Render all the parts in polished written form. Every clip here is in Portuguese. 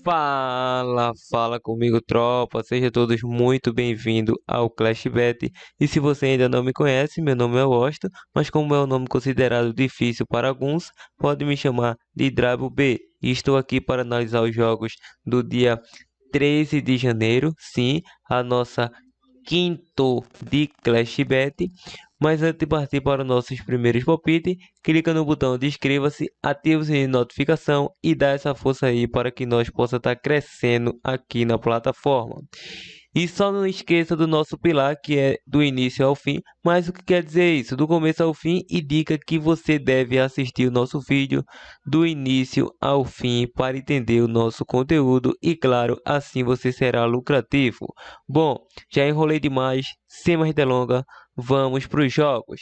Fala comigo, tropa. Seja todos muito bem-vindos ao Clash Bet. E se você ainda não me conhece, meu nome é Washington, mas como é um nome considerado difícil para alguns, pode me chamar de Drabo B. E estou aqui para analisar os jogos do dia 13 de janeiro, sim, a nossa quinto de Clash Bet. Mas antes de partir para os nossos primeiros palpites, clica no botão de inscreva-se, ativa o sininho de notificação e dá essa força aí para que nós possa estar crescendo aqui na plataforma. E só não esqueça do nosso pilar, que é do início ao fim. Mas o que quer dizer isso? Do começo ao fim, e dica que você deve assistir o nosso vídeo do início ao fim para entender o nosso conteúdo e, claro, assim você será lucrativo. Bom, já enrolei demais, sem mais delongas, vamos para os jogos.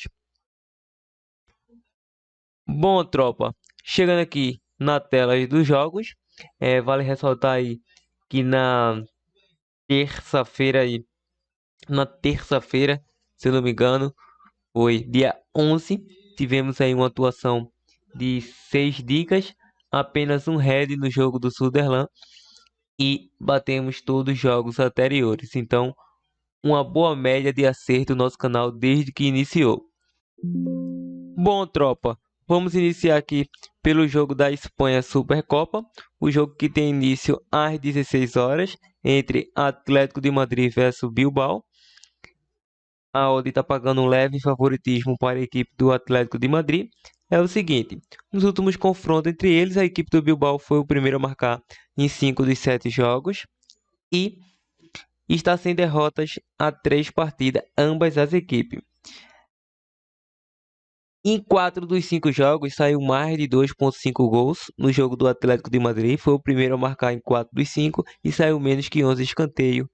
Bom, tropa, chegando aqui na tela dos jogos, vale ressaltar aí que terça-feira aí, na terça-feira, se eu não me engano, foi dia 11, tivemos aí uma atuação de 6 dicas, apenas um head no jogo do Sunderland e batemos todos os jogos anteriores. Então, uma boa média de acerto no nosso canal desde que iniciou. Bom, tropa, vamos iniciar aqui pelo jogo da Espanha Supercopa, o jogo que tem início às 16 horas entre Atlético de Madrid versus Bilbao. A odd está pagando um leve favoritismo para a equipe do Atlético de Madrid. É o seguinte, nos últimos confrontos entre eles, a equipe do Bilbao foi o primeiro a marcar em 5 dos 7 jogos e está sem derrotas a 3 partidas, ambas as equipes. Em 4 dos 5 jogos, saiu mais de 2,5 gols. No jogo do Atlético de Madrid, foi o primeiro a marcar em 4 dos 5 e saiu menos que 11 escanteios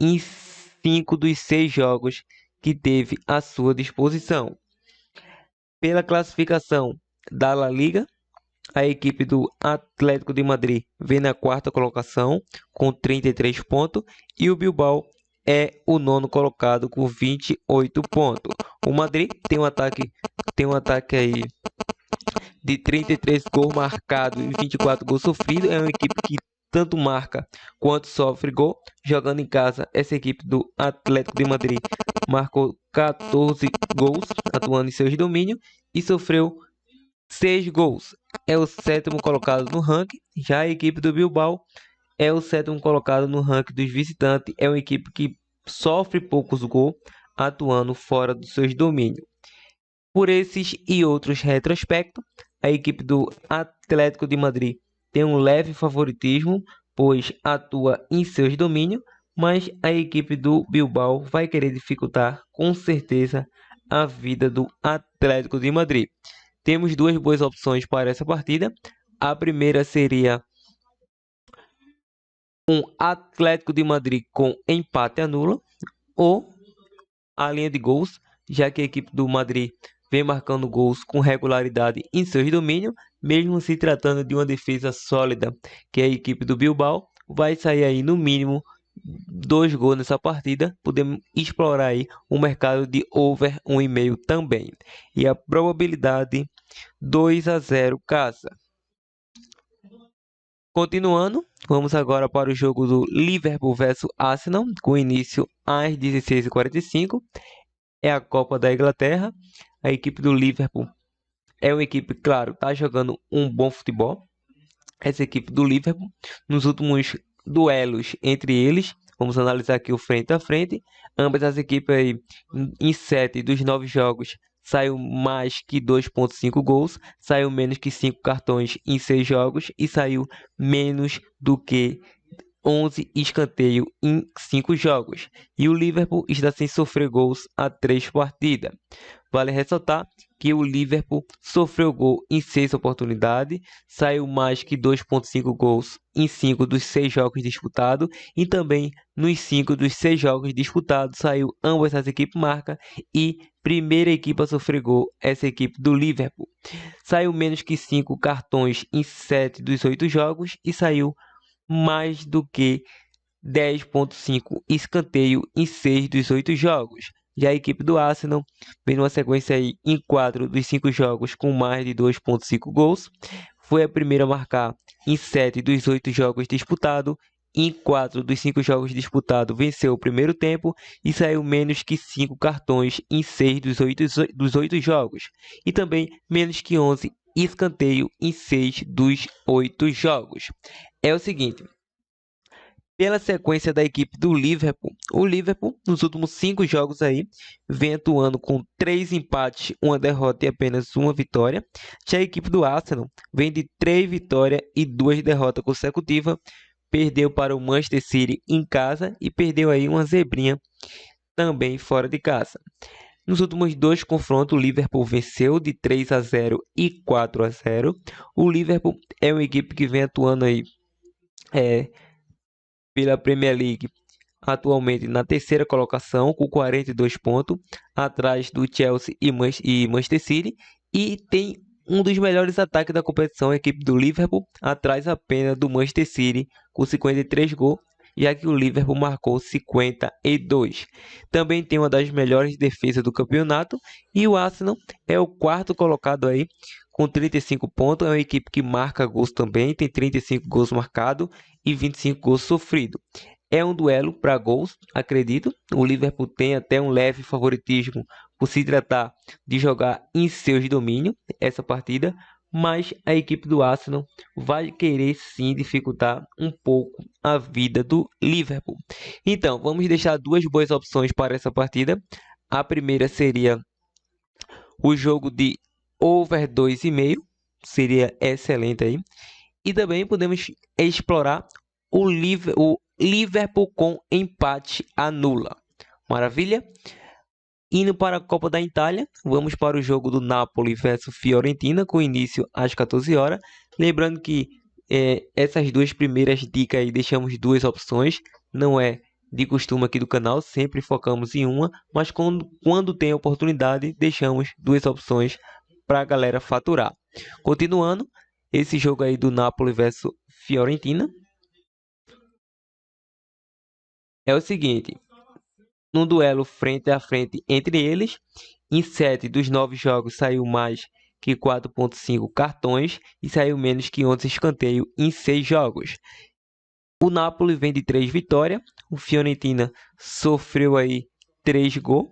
em 5 dos 6 jogos que teve à sua disposição. Pela classificação da La Liga, a equipe do Atlético de Madrid vem na quarta colocação com 33 pontos e o Bilbao é o nono colocado com 28 pontos. O Madrid tem um ataque aí de 33 gols marcados e 24 gols sofridos. É uma equipe que tanto marca quanto sofre gol. Jogando em casa, essa equipe do Atlético de Madrid marcou 14 gols, atuando em seus domínios, e sofreu 6 gols. É o sétimo colocado no ranking. Já a equipe do Bilbao é o sétimo colocado no ranking dos visitantes. É uma equipe que sofre poucos gols, atuando fora dos seus domínios. Por esses e outros retrospectos, a equipe do Atlético de Madrid tem um leve favoritismo, pois atua em seus domínios, mas a equipe do Bilbao vai querer dificultar com certeza a vida do Atlético de Madrid. Temos duas boas opções para essa partida. A primeira seria um Atlético de Madrid com empate anula ou a linha de gols, já que a equipe do Madrid vem marcando gols com regularidade em seus domínios, mesmo se tratando de uma defesa sólida, que a equipe do Bilbao vai sair aí no mínimo 2 gols nessa partida. Podemos explorar aí o mercado de over 1,5 também. E a probabilidade 2-0 casa. Continuando, vamos agora para o jogo do Liverpool versus Arsenal, com início às 16h45. É a Copa da Inglaterra. A equipe do Liverpool é uma equipe, claro, está jogando um bom futebol. Essa equipe do Liverpool, nos últimos duelos entre eles, vamos analisar aqui o frente a frente. Ambas as equipes aí, em 7 dos 9 jogos, saiu mais que 2,5 gols, saiu menos que 5 cartões em 6 jogos e saiu menos do que 11 escanteios em 5 jogos. E o Liverpool está sem sofrer gols há 3 partidas. Vale ressaltar que o Liverpool sofreu gol em 6 oportunidades, saiu mais que 2,5 gols em 5 dos 6 jogos disputados e também nos 5 dos 6 jogos disputados saiu ambas as equipes marca e primeira equipe a sofrer gol, essa equipe do Liverpool. Saiu menos que 5 cartões em 7 dos 8 jogos e saiu mais do que 10,5 escanteio em 6 dos 8 jogos. Já a equipe do Arsenal vem numa sequência aí em 4 dos 5 jogos com mais de 2,5 gols. foi a primeira a marcar em 7 dos 8 jogos disputados. Em 4 dos 5 jogos disputados, venceu o primeiro tempo e saiu menos que 5 cartões em 6 dos 8 jogos. E também menos que 11 escanteio em 6 dos 8 jogos. É o seguinte, pela sequência da equipe do Liverpool, o Liverpool, nos últimos 5 jogos aí, vem atuando com 3 empates, uma derrota e apenas uma vitória. Já a equipe do Arsenal vem de 3 vitórias e 2 derrotas consecutivas. Perdeu para o Manchester City em casa e perdeu aí uma zebrinha também fora de casa. Nos últimos 2 confrontos, o Liverpool venceu de 3-0 e 4-0. O Liverpool é uma equipe que vem atuando aí pela Premier League, atualmente na terceira colocação, com 42 pontos, atrás do Chelsea e Manchester City, e tem um dos melhores ataques da competição, a equipe do Liverpool, atrás apenas do Manchester City, com 53 gols, já que o Liverpool marcou 52. Também tem uma das melhores defesas do campeonato, e o Arsenal é o quarto colocado aí, com 35 pontos, é uma equipe que marca gols também, tem 35 gols marcados e 25 gols sofridos. É um duelo para gols, acredito. O Liverpool tem até um leve favoritismo por se tratar de jogar em seus domínios essa partida, mas a equipe do Arsenal vai querer sim dificultar um pouco a vida do Liverpool. Então, vamos deixar duas boas opções para essa partida. A primeira seria o jogo de over 2,5, seria excelente aí. E também podemos explorar o Liverpool com empate anula. Maravilha? Indo para a Copa da Itália, vamos para o jogo do Napoli versus Fiorentina, com início às 14 horas. Lembrando que essas duas primeiras dicas aí deixamos duas opções, não é de costume aqui do canal, sempre focamos em uma, mas quando tem oportunidade, deixamos duas opções para a galera faturar. Continuando, esse jogo aí do Napoli versus Fiorentina é o seguinte: num duelo frente a frente entre eles, em 7 dos 9 jogos saiu mais que 4,5 cartões e saiu menos que 11 escanteios em 6 jogos. O Napoli vem de 3 vitórias, o Fiorentina sofreu aí 3 gols,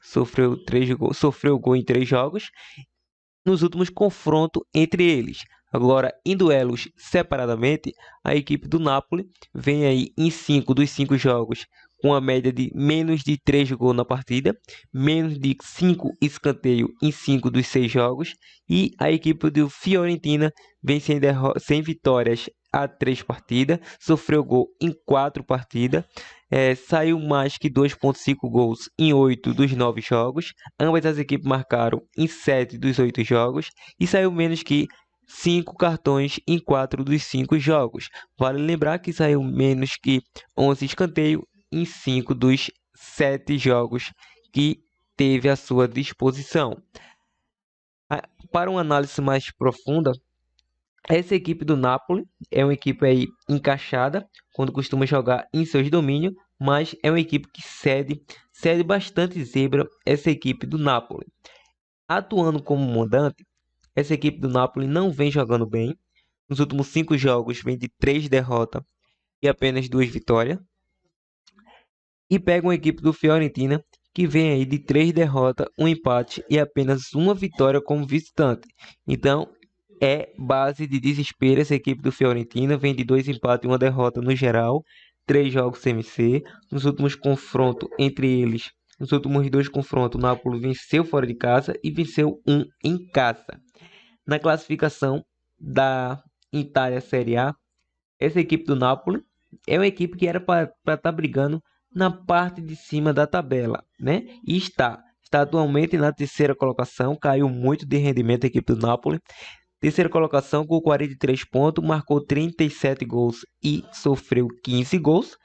sofreu gol em 3 jogos nos últimos confrontos entre eles. Agora, em duelos separadamente, a equipe do Napoli vem aí em 5 dos 5 jogos com a média de menos de 3 gols na partida, menos de 5 escanteios em 5 dos 6 jogos, e a equipe do Fiorentina vem sem vitórias a 3 partidas, sofreu gol em 4 partidas, saiu mais que 2,5 gols em 8 dos 9 jogos. Ambas as equipes marcaram em 7 dos 8 jogos e saiu menos que 5 cartões em 4 dos 5 jogos. Vale lembrar que saiu menos que 11 escanteios em 5 dos 7 jogos que teve à sua disposição. Para uma análise mais profunda, essa equipe do Napoli é uma equipe aí encaixada quando costuma jogar em seus domínios, mas é uma equipe que cede bastante zebra essa equipe do Napoli. Atuando como mandante, essa equipe do Napoli não vem jogando bem. Nos últimos 5 jogos vem de 3 derrotas e apenas 2 vitórias. E pega uma equipe do Fiorentina que vem aí de 3 derrotas, 1 empate e apenas uma vitória como visitante. Então, é base de desespero essa equipe do Fiorentina, vem de 2 empates e 1 derrota no geral, 3 jogos sem vencer. Nos últimos confrontos entre eles, nos últimos 2 confrontos, o Napoli venceu fora de casa e venceu 1 em casa. Na classificação da Itália Série A, essa equipe do Napoli é uma equipe que era para estar brigando na parte de cima da tabela, né? E está atualmente na terceira colocação, caiu muito de rendimento a equipe do Napoli. Terceira colocação com 43 pontos, marcou 37 gols e sofreu 15 gols.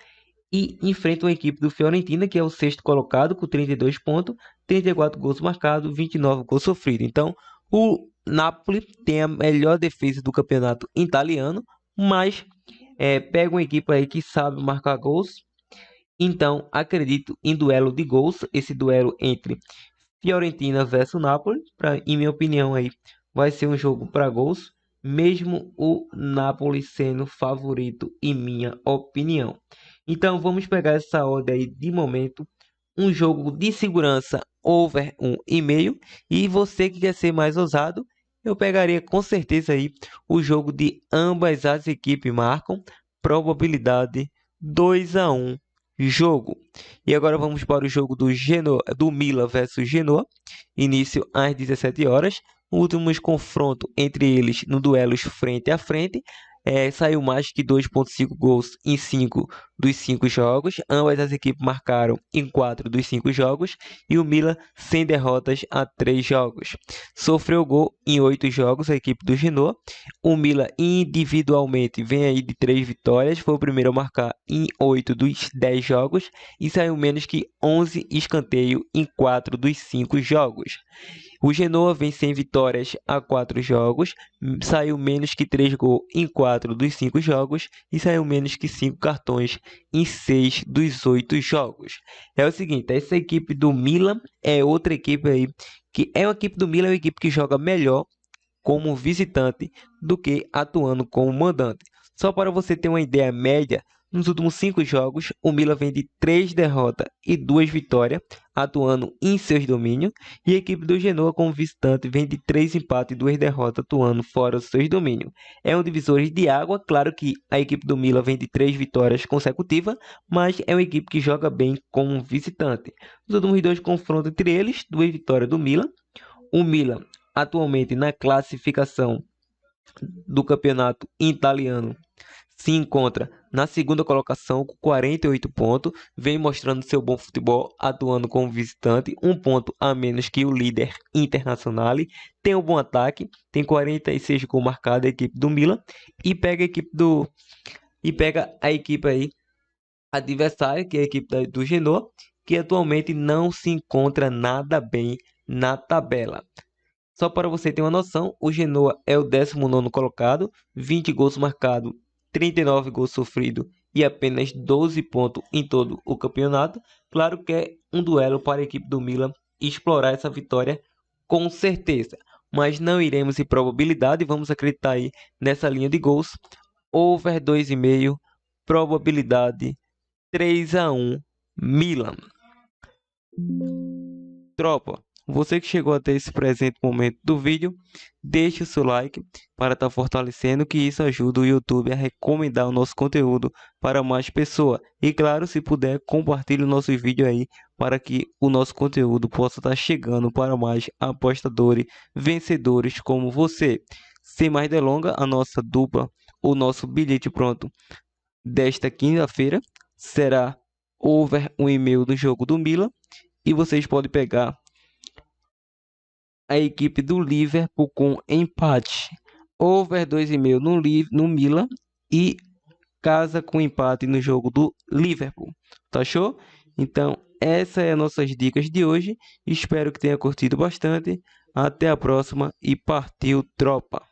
E enfrenta uma equipe do Fiorentina, que é o sexto colocado, com 32 pontos, 34 gols marcados, 29 gols sofridos. Então, o Napoli tem a melhor defesa do campeonato italiano, mas pega uma equipe aí que sabe marcar gols. Então, acredito em duelo de gols, esse duelo entre Fiorentina versus Napoli, em minha opinião aí, vai ser um jogo para gols. mesmo o Napoli sendo favorito, em minha opinião. Então vamos pegar essa odd aí de momento, um jogo de segurança over 1,5, e você que quer ser mais ousado, eu pegaria com certeza aí o jogo de ambas as equipes marcam, probabilidade 2-1 jogo. E agora vamos para o jogo do Genoa, do Milan versus Genoa, início às 17 horas. Últimos confronto entre eles no duelos frente a frente. Saiu mais que 2,5 gols em 5 dos 5 jogos. Ambas as equipes marcaram em 4 dos 5 jogos. E o Milan sem derrotas a 3 jogos. Sofreu gol em 8 jogos a equipe do Genoa. O Milan individualmente vem aí de 3 vitórias. Foi o primeiro a marcar em 8 dos 10 jogos. E saiu menos que 11 escanteio em 4 dos 5 jogos. O Genoa vem sem vitórias a 4 jogos, saiu menos que 3 gols em 4 dos 5 jogos e saiu menos que 5 cartões em 6 dos 8 jogos. É o seguinte, essa equipe do Milan é outra equipe aí, que é uma equipe do Milan, é uma equipe que joga melhor como visitante do que atuando como mandante. Só para você ter uma ideia média, nos últimos 5 jogos, o Milan vem de 3 derrotas e 2 vitórias, atuando em seus domínios, e a equipe do Genoa, como visitante, vem de 3 empates e 2 derrotas, atuando fora dos seus domínios. É um divisor de água, claro que a equipe do Milan vem de 3 vitórias consecutivas, mas é uma equipe que joga bem como visitante. Nos últimos 2 confrontos entre eles, 2 vitórias do Milan. O Milan, atualmente na classificação do campeonato italiano, se encontra na segunda colocação com 48 pontos, vem mostrando seu bom futebol, atuando como visitante, um ponto a menos que o líder internacional, tem um bom ataque, tem 46 gols marcados a equipe do Milan, e pega a equipe aí adversária, que é a equipe do Genoa, que atualmente não se encontra nada bem na tabela. Só para você ter uma noção, o Genoa é o 19º colocado, 20 gols marcados, 39 gols sofridos e apenas 12 pontos em todo o campeonato. Claro que é um duelo para a equipe do Milan explorar essa vitória com certeza, mas não iremos em probabilidade, vamos acreditar aí nessa linha de gols. Over 2,5, probabilidade 3-1 Milan. Tropa, você que chegou até esse presente momento do vídeo, deixe o seu like para estar fortalecendo, que isso ajuda o YouTube a recomendar o nosso conteúdo para mais pessoas. E claro, se puder, compartilhe o nosso vídeo aí para que o nosso conteúdo possa estar chegando para mais apostadores, vencedores como você. Sem mais delongas, a nossa dupla, o nosso bilhete pronto desta quinta-feira será over 1,5 do jogo do Milan. E vocês podem pegar a equipe do Liverpool com empate. Over 2,5 no Milan e casa com empate no jogo do Liverpool. Tá show? Então, essas são as nossas dicas de hoje. Espero que tenha curtido bastante. Até a próxima e partiu, tropa!